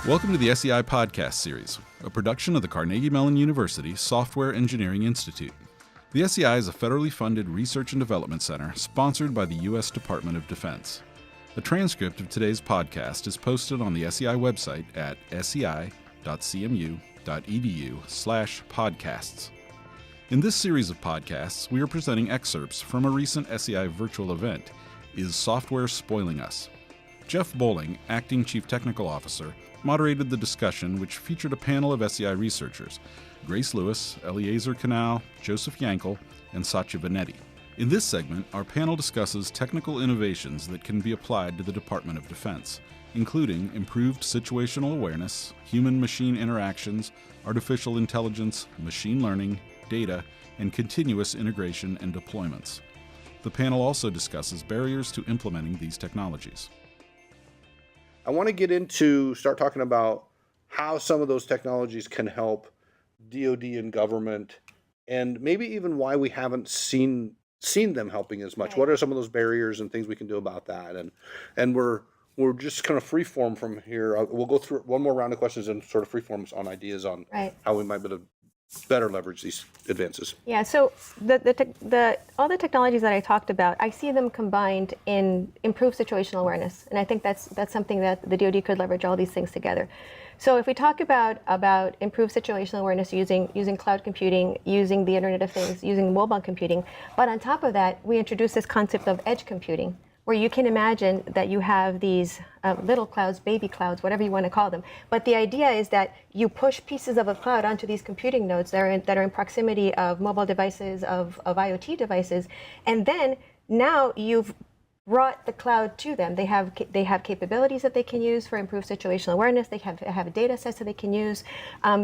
Welcome to the SEI Podcast Series, a production of the Carnegie Mellon University Software Engineering Institute. The SEI is a federally funded research and development center sponsored by the U.S. Department of Defense. A transcript of today's podcast is posted on the SEI website at sei.cmu.edu/podcasts. In this series of podcasts, we are presenting excerpts from a recent SEI virtual event, Is Software Spoiling Us? Jeff Boleng, Acting Chief Technical Officer, moderated the discussion, which featured a panel of SEI researchers, Grace Lewis, Eliezer Kanal, Joseph Yankel, and Satya Venneti. In this segment, our panel discusses technical innovations that can be applied to the Department of Defense, including improved situational awareness, human-machine interactions, artificial intelligence, machine learning, data, and continuous integration and deployments. The panel also discusses barriers to implementing these technologies. I want to start talking about how some of those technologies can help DoD and government, and maybe even why we haven't seen them helping as much. Right. What are some of those barriers and things we can do about that? And we're just kind of freeform from here. We'll go through one more round of questions and sort of freeform on ideas on how we might be able to better leverage these advances. Yeah, so all the technologies that I talked about, I see them combined in improved situational awareness, and I think that's something that the DoD could leverage all these things together. So if we talk about improved situational awareness using cloud computing, using the Internet of Things, using mobile computing, but on top of that, we introduce this concept of edge computing, where you can imagine that you have these little clouds, baby clouds, whatever you want to call them. But the idea is that you push pieces of a cloud onto these computing nodes that are in proximity of mobile devices, of IoT devices, and then now you've brought the cloud to them. They have capabilities that they can use for improved situational awareness. They have data sets that they can use.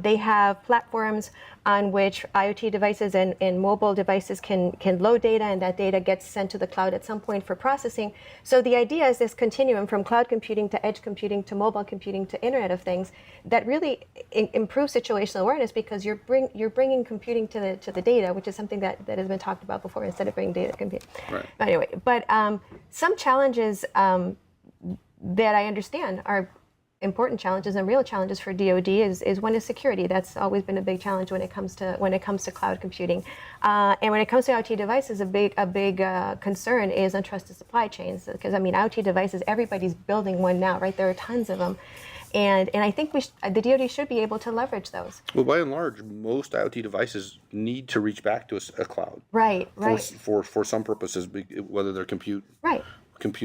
They have platforms on which IoT devices and mobile devices can load data, and that data gets sent to the cloud at some point for processing. So the idea is this continuum from cloud computing to edge computing to mobile computing to Internet of Things that really improves situational awareness, because you're bringing computing to the data, which is something that has been talked about before, instead of bringing data to compute. Right. Anyway, but some challenges that I understand are important challenges and real challenges for DoD is one is security. That's always been a big challenge when it comes to cloud computing, and when it comes to IoT devices, a big concern is untrusted supply chains. Because IoT devices, everybody's building one now, right? There are tons of them, and I think the DoD should be able to leverage those. Well, by and large, most IoT devices need to reach back to a cloud. Right. For some purposes, whether they're compute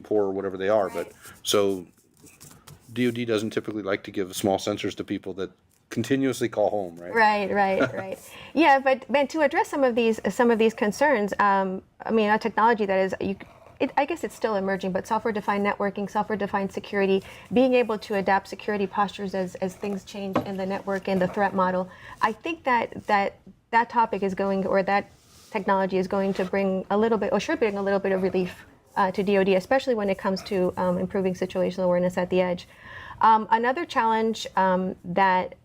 poor or whatever they are, Right. But so DoD doesn't typically like to give small sensors to people that continuously call home, right? Right. Yeah, but to address some of these concerns, a technology that is, I guess it's still emerging, but software-defined networking, software-defined security, being able to adapt security postures as things change in the network and the threat model. I think that topic is going, or that technology is going to bring a little bit, or should bring a little bit of relief to DoD, especially when it comes to improving situational awareness at the edge. Another challenge that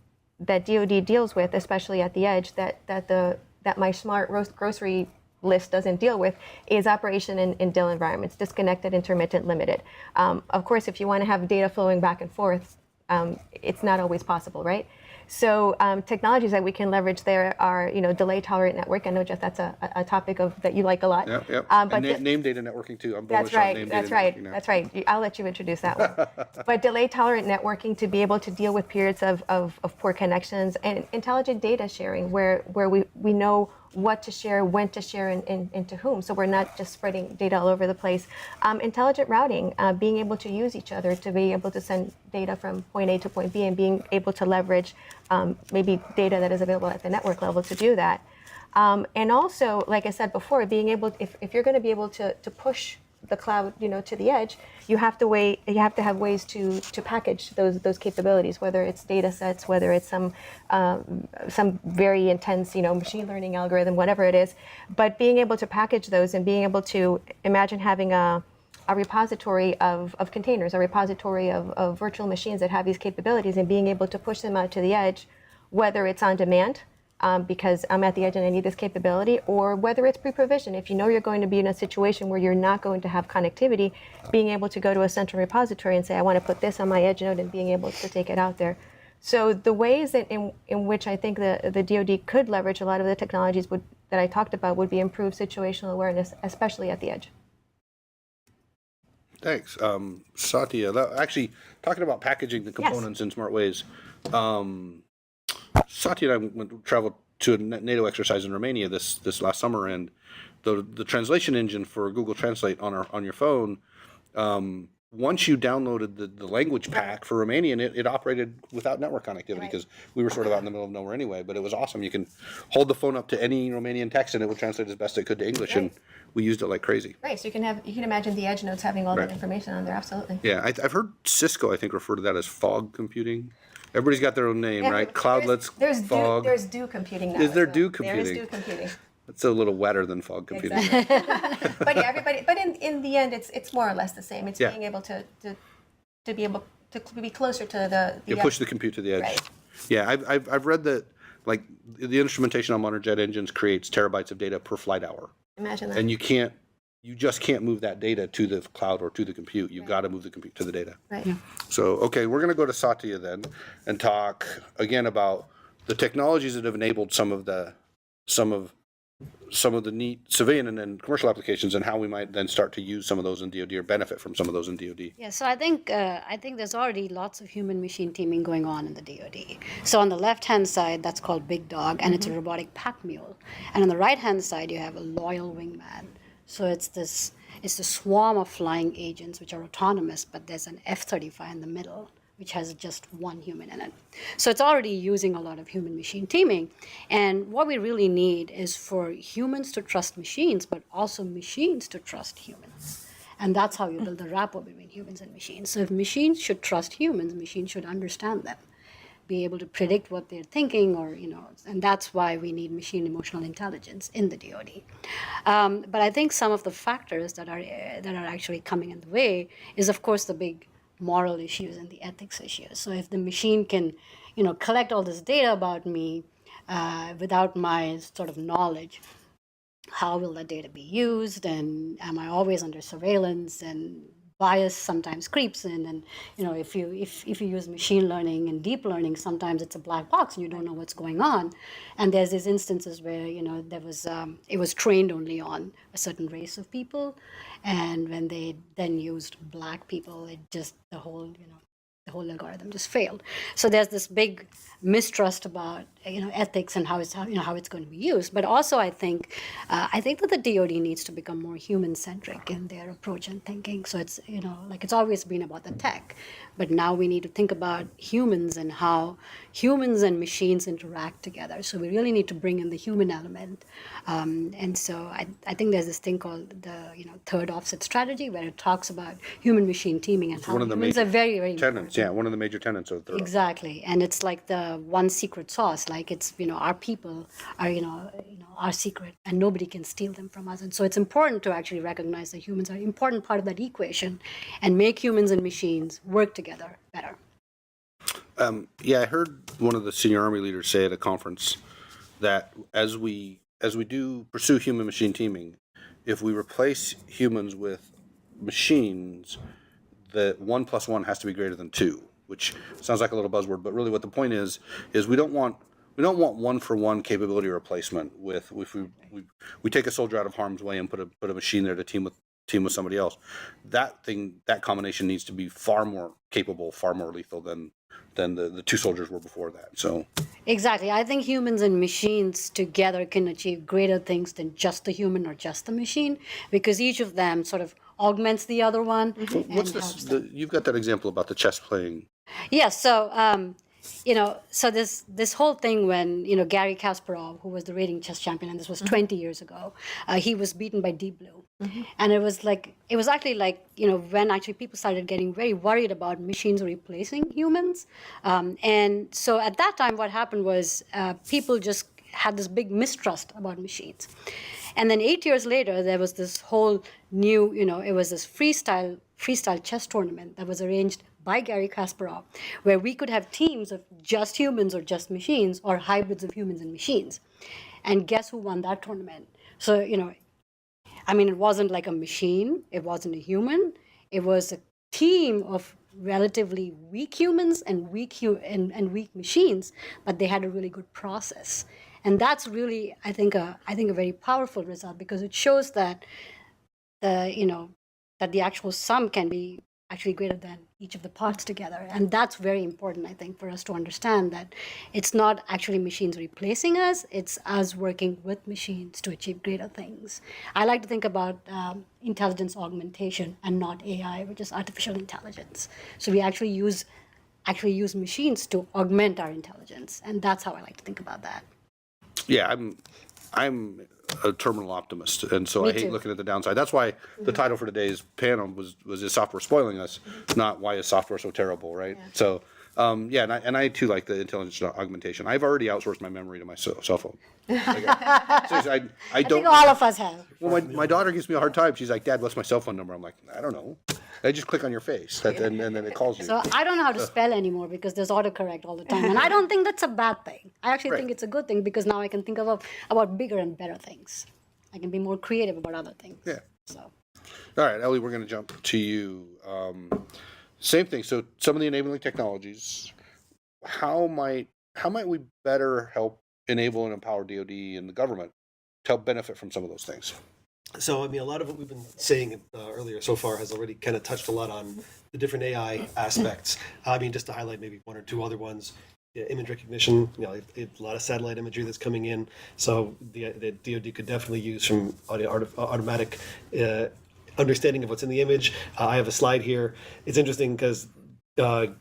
DoD deals with, especially at the edge, that my smart grocery list doesn't deal with, is operation in DIL environments, disconnected, intermittent, limited. Of course, if you want to have data flowing back and forth, it's not always possible, right? So technologies that we can leverage there are, delay tolerant network. I know, Jeff, that's a topic that you like a lot. Yep. But name data networking too. I'm bullish on name data networking now. That's right. I'll let you introduce that one. But delay tolerant networking to be able to deal with periods of poor connections, and intelligent data sharing where we know what to share, when to share, and to whom. So we're not just spreading data all over the place. Intelligent routing, being able to use each other to be able to send data from point A to point B, and being able to leverage maybe data that is available at the network level to do that. And also, like I said before, being able, if you're going to be able to push the cloud, to the edge, you have to have ways to package those capabilities, whether it's data sets, whether it's some very intense, machine learning algorithm, whatever it is. But being able to package those and being able to imagine having a repository of containers, a repository of virtual machines that have these capabilities, and being able to push them out to the edge, whether it's on demand because I'm at the edge and I need this capability, or whether it's pre-provision. If you know you're going to be in a situation where you're not going to have connectivity, being able to go to a central repository and say, I want to put this on my edge node, and being able to take it out there. So the ways that in which I think the DoD could leverage a lot of the technologies that I talked about would be improved situational awareness, especially at the edge. Thanks. Satya, actually, talking about packaging the components in smart ways, Satya and I traveled to a NATO exercise in Romania this last summer, and the translation engine for Google Translate on your phone, once you downloaded the language pack for Romanian, it operated without network connectivity because we were sort of out in the middle of nowhere anyway. But it was awesome. You can hold the phone up to any Romanian text, and it would translate as best it could to English, and we used it like crazy. Right. So you can imagine the edge nodes having all that information on there. Absolutely. Yeah, I've heard Cisco, I think, refer to that as fog computing. Everybody's got their own name, right? Cloudlets, fog. There's dew computing now. Is there dew computing? There is dew computing. It's a little wetter than fog computing. Exactly. But everybody. But in the end, it's more or less the same. It's being able to be able to be closer to the. You push the compute to the edge. Right. Yeah, I've read that, like, the instrumentation on modern jet engines creates terabytes of data per flight hour. Imagine that. And you just can't move that data to the cloud or to the compute. You've got to move the compute to the data. Right. Yeah. So, okay, we're going to go to Satya then and talk again about the technologies that have enabled some of the neat civilian and commercial applications, and how we might then start to use some of those in DoD or benefit from some of those in DoD. Yeah, so I think there's already lots of human-machine teaming going on in the DoD. So on the left-hand side, that's called Big Dog, and it's a robotic pack mule. And on the right-hand side, you have a loyal wingman. So it's the swarm of flying agents which are autonomous, but there's an F-35 in the middle, which has just one human in it. So it's already using a lot of human-machine teaming. And what we really need is for humans to trust machines, but also machines to trust humans. And that's how you build the rapport between humans and machines. So if machines should trust humans, machines should understand them, be able to predict what they're thinking, and that's why we need machine emotional intelligence in the DoD. But I think some of the factors that are actually coming in the way is, of course, the big moral issues and the ethics issues. So if the machine can, collect all this data about me without my sort of knowledge, how will that data be used? And am I always under surveillance? And bias sometimes creeps in, and if you use machine learning and deep learning, sometimes it's a black box and you don't know what's going on. And there's these instances where it was trained only on a certain race of people, and when they then used black people, it just the whole algorithm just failed. So there's this big mistrust about ethics and how it's going to be used. But also I think that the DoD needs to become more human-centric in their approach and thinking. So it's it's always been about the tech, but now we need to think about humans and how humans and machines interact together. So we really need to bring in the human element. And so I think there's this thing called the third offset strategy, where it talks about human-machine teaming and how humans are very, very tenets. Yeah, one of the major tenets of third. Exactly, and it's like the one secret sauce. Like it's our people are our secret, and nobody can steal them from us. And so it's important to actually recognize that humans are an important part of that equation, and make humans and machines work together better. Yeah, I heard one of the senior Army leaders say at a conference that as we do pursue human-machine teaming, if we replace humans with machines, that 1 + 1 has to be greater than 2, which sounds like a little buzzword, but really what the point is we don't want 1-for-1 capability replacement with if we take a soldier out of harm's way and put a machine there to team with somebody else. That combination needs to be far more capable, far more lethal than the two soldiers were before that. So exactly, I think humans and machines together can achieve greater things than just the human or just the machine, because each of them sort of augments the other one. What's this? You've got that example about the chess playing. Yeah. So so this whole thing when Gary Kasparov, who was the reigning chess champion, and this was 20 years ago, he was beaten by Deep Blue, and it was actually like when actually people started getting very worried about machines replacing humans, and so at that time what happened was people just had this big mistrust about machines. And then 8 years later, there was this whole new, it was this freestyle chess tournament that was arranged by Garry Kasparov, where we could have teams of just humans or just machines or hybrids of humans and machines. And guess who won that tournament? So, it wasn't like a machine. It wasn't a human. It was a team of relatively weak humans and weak machines, but they had a really good process. And that's really, I think, a very powerful result, because it shows that that the actual sum can be actually greater than each of the parts together. And that's very important, I think, for us to understand that it's not actually machines replacing us, it's us working with machines to achieve greater things. I like to think about intelligence augmentation and not AI, which is artificial intelligence. So we actually use machines to augment our intelligence. And that's how I like to think about that. Yeah, I'm a terminal optimist, and so Me I hate too. looking at the downside. That's why the title for today's panel was "Is software spoiling us?" Not "Why is software so terrible?" Right? Yeah. So, and I too like the intelligence augmentation. I've already outsourced my memory to my cell phone. Seriously, I I don't. think all of us have. Well, my daughter gives me a hard time. She's like, "Dad, what's my cell phone number?" I'm like, "I don't know." I just click on your face, and then it calls you. So I don't know how to spell anymore because there's autocorrect all the time. And I don't think that's a bad thing. I actually Right. think it's a good thing, because now I can think about bigger and better things. I can be more creative about other things. Yeah. So All right, Ellie, we're going to jump to you. Same thing. So some of the enabling technologies. How might we better help enable and empower DoD and the government to help benefit from some of those things? So, a lot of what we've been saying earlier so far has already kind of touched a lot on the different AI aspects. Just to highlight maybe one or two other ones. Yeah, image recognition, a lot of satellite imagery that's coming in. So the DoD could definitely use some automatic understanding of what's in the image. I have a slide here. It's interesting because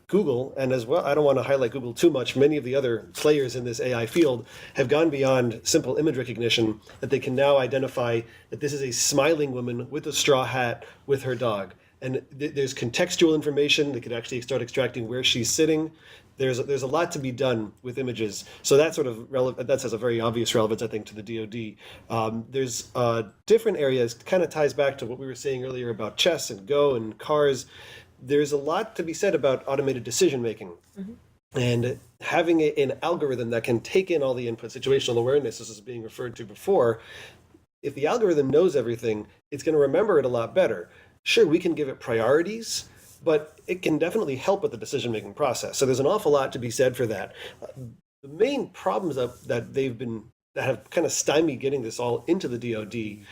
Google, and as well, I don't want to highlight Google too much, many of the other players in this AI field have gone beyond simple image recognition, that they can now identify that this is a smiling woman with a straw hat with her dog. And there's contextual information. They could actually start extracting where she's sitting. There's a lot to be done with images. So that's sort of that has a very obvious relevance, I think, to the DoD. There's different areas, kind of ties back to what we were saying earlier about chess and Go and cars. There's a lot to be said about automated decision making. And having an algorithm that can take in all the input, situational awareness, as is being referred to before, if the algorithm knows everything, it's going to remember it a lot better. Sure, we can give it priorities, but it can definitely help with the decision-making process. So there's an awful lot to be said for that. The main problems that have kind of stymied getting this all into the DoD,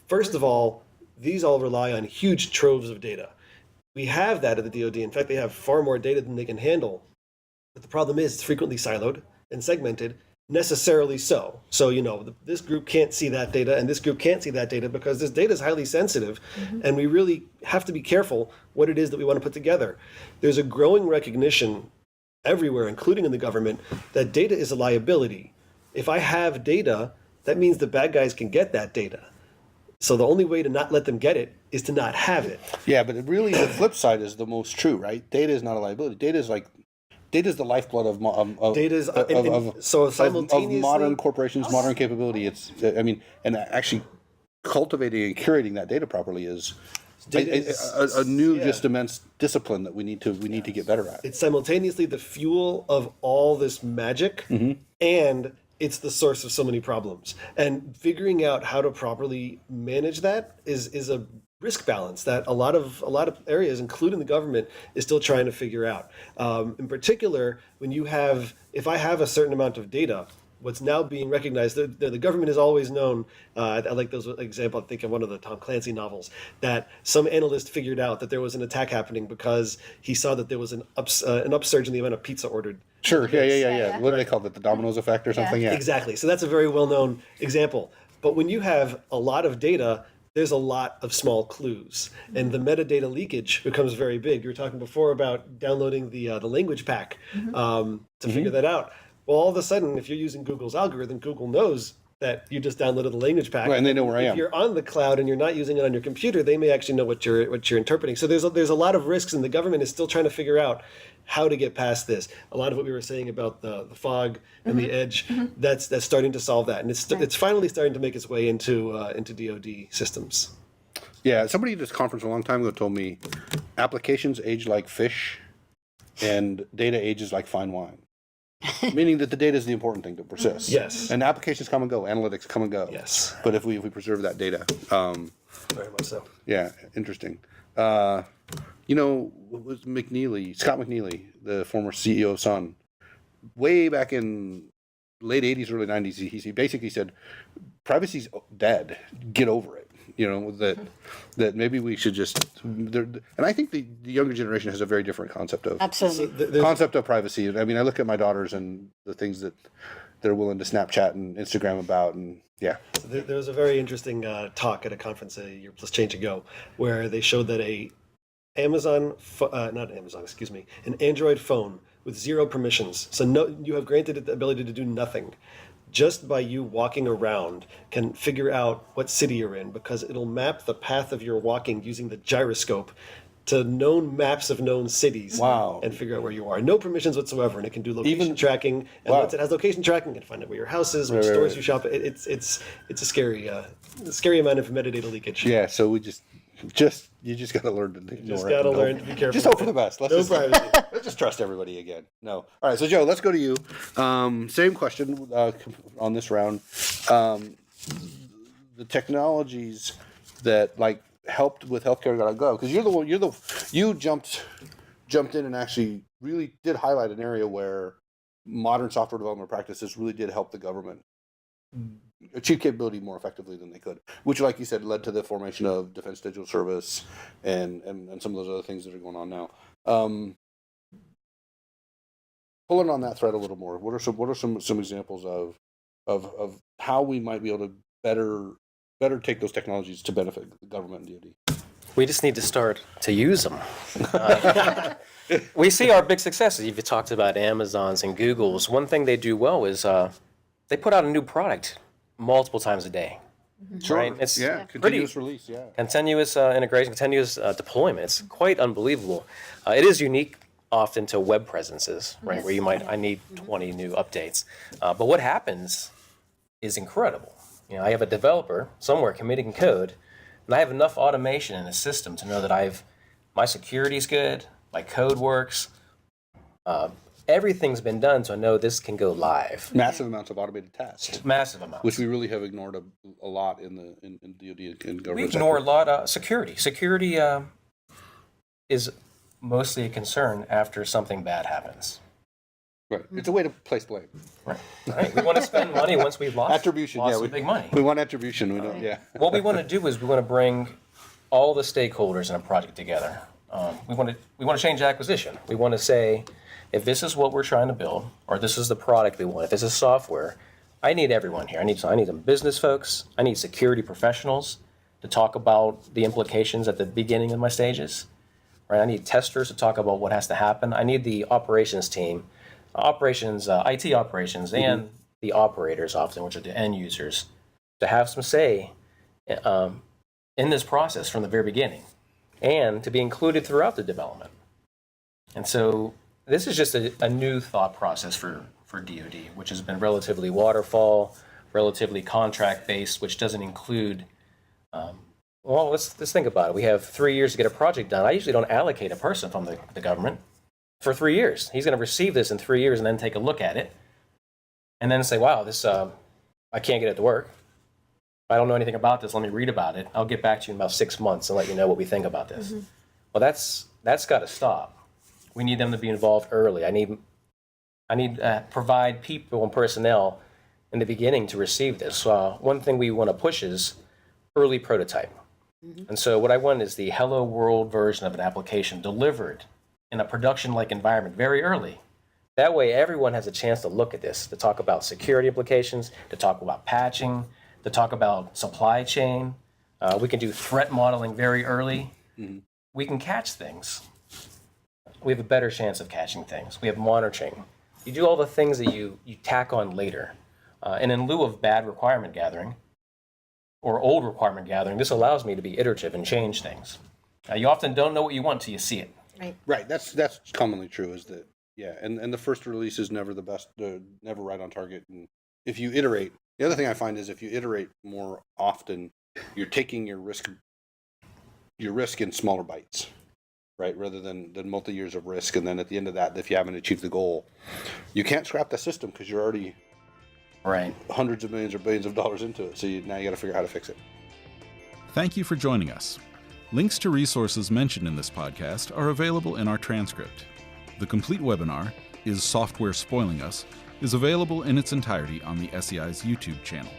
first of all, these all rely on huge troves of data. We have that at the DoD. In fact, they have far more data than they can handle. But the problem is it's frequently siloed and segmented, necessarily so. So, this group can't see that data and this group can't see that data because this data is highly sensitive. And we really have to be careful what it is that we want to put together. There's a growing recognition everywhere, including in the government, that data is a liability. If I have data, that means the bad guys can get that data. So the only way to not let them get it is to not have it. Yeah, but really the flip side is the most true, right? Data is not a liability. Data is the lifeblood of modern corporations, modern capability. It's and actually cultivating and curating that data properly is a new, just immense discipline that we need to get better at. It's simultaneously the fuel of all this magic, and it's the source of so many problems. And figuring out how to properly manage that is a risk balance that a lot of areas, including the government, is still trying to figure out. In particular, if I have a certain amount of data, what's now being recognized, the government has always known, I like those example, I think of one of the Tom Clancy novels, that some analyst figured out that there was an attack happening because he saw that there was an upsurge in the amount of pizza ordered. Sure, yeah. What do they call it? The dominoes effect or something? Yeah. Exactly. So that's a very well-known example. But when you have a lot of data, there's a lot of small clues, and the metadata leakage becomes very big. You were talking before about downloading the language pack to figure that out. Well, all of a sudden, if you're using Google's algorithm, Google knows that you just downloaded the language pack. Right, and they know where I am. If you're on the cloud and you're not using it on your computer, they may actually know what you're interpreting. So there's a lot of risks, and the government is still trying to figure out how to get past this. A lot of what we were saying about the fog and the edge, that's starting to solve that, and it's finally starting to make its way into DoD systems. Yeah, somebody at this conference a long time ago told me applications age like fish and data ages like fine wine. Meaning that the data is the important thing to persist. Yes. And applications come and go, analytics come and go. Yes. But if we preserve that data, Very much so. yeah, interesting. You know, what was Scott McNeely, the former CEO of Sun, way back in late 80s, early 90s, he basically said, privacy's dead. Get over it. You know, that maybe we should just, and I think the younger generation has a very different concept of Absolutely. concept of privacy. I mean, I look at my daughters and the things that they're willing to Snapchat and Instagram about, and yeah. There was a very interesting talk at a conference a year plus change ago where they showed that an Android phone with 0 permissions. So you have granted it the ability to do nothing. Just by you walking around can figure out what city you're in, because it'll map the path of your walking using the gyroscope to known maps of known cities. Wow. And figure out where you are. No permissions whatsoever, and it can do location tracking. And once it has location tracking, it can find out where your house is, which stores you shop at. It's a scary amount of metadata leakage. Yeah, so you just got to learn to ignore Just got to learn to be careful. Just hope for the best. Privacy. Let's just trust everybody again. No. All right, so Joe, let's go to you. Same question on this round. The technologies that like helped with healthcare.gov, because you jumped in and actually really did highlight an area where modern software development practices really did help the government achieve capability more effectively than they could, which, like you said, led to the formation of Defense Digital Service and some of those other things that are going on now. Pulling on that thread a little more, what are some examples of how we might be able to better take those technologies to benefit the government and DoD? We just need to start to use them. We see our big successes. If you talked about Amazons and Googles, one thing they do well is they put out a new product multiple times a day. Sure. Right? It's continuous release. Yeah. Continuous integration, continuous deployment. It's quite unbelievable. It is unique often to web presences, right? Where I need 20 new updates. But what happens is incredible. You know, I have a developer somewhere committing code, and I have enough automation in the system to know that my security's good, my code works. Everything's been done, so I know this can go live. Massive amounts of automated tasks. Massive amounts. Which we really have ignored a lot in DoD and government. We ignore a lot of security. Security is mostly a concern after something bad happens. Right. It's a way to place blame. Right. We want to spend money once we've lost some big money. We want attribution. We don't. Yeah. What we want to do is we want to bring all the stakeholders in a project together. We want to change acquisition. We want to say, if this is what we're trying to build, or this is the product we want, if this is software, I need everyone here. I need some business folks. I need security professionals to talk about the implications at the beginning of my stages. Right? I need testers to talk about what has to happen. I need the operations team, IT operations, and the operators often, which are the end users, to have some say in this process from the very beginning, and to be included throughout the development. And so this is just a new thought process for DoD, which has been relatively waterfall, relatively contract-based, which doesn't include, let's think about it. We have 3 years to get a project done. I usually don't allocate a person from the government for 3 years. He's going to receive this in 3 years and then take a look at it and then say, wow, this I can't get it to work. I don't know anything about this. Let me read about it. I'll get back to you in about 6 months and let you know what we think about this. Well, that's got to stop. We need them to be involved early. I need provide people and personnel in the beginning to receive this. One thing we want to push is early prototype. And so what I want is the hello world version of an application delivered in a production-like environment very early. That way everyone has a chance to look at this, to talk about security implications, to talk about patching, to talk about supply chain. We can do threat modeling very early. We can catch things. We have a better chance of catching things. We have monitoring. You do all the things that you tack on later. And in lieu of bad requirement gathering or old requirement gathering, this allows me to be iterative and change things. You often don't know what you want till you see it. Right. That's commonly true. Is that and the first release is never the best, never right on target. And if you iterate, the other thing I find is if you iterate more often, you're taking your risk in smaller bites, right? Rather than multi-years of risk. And then at the end of that, if you haven't achieved the goal, you can't scrap the system because you're already hundreds of millions or billions of dollars into it. So now you got to figure out how to fix it. Thank you for joining us. Links to resources mentioned in this podcast are available in our transcript. The complete webinar, Is Software Spoiling Us?, is available in its entirety on the SEI's YouTube channel.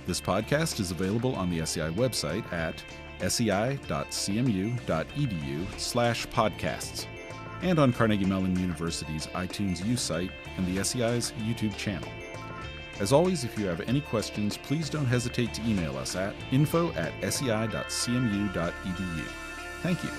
This podcast is available on the SEI website at sei.cmu.edu/podcasts and on Carnegie Mellon University's iTunes U site and the SEI's YouTube channel. As always, if you have any questions, please don't hesitate to email us at info@sei.cmu.edu. Thank you.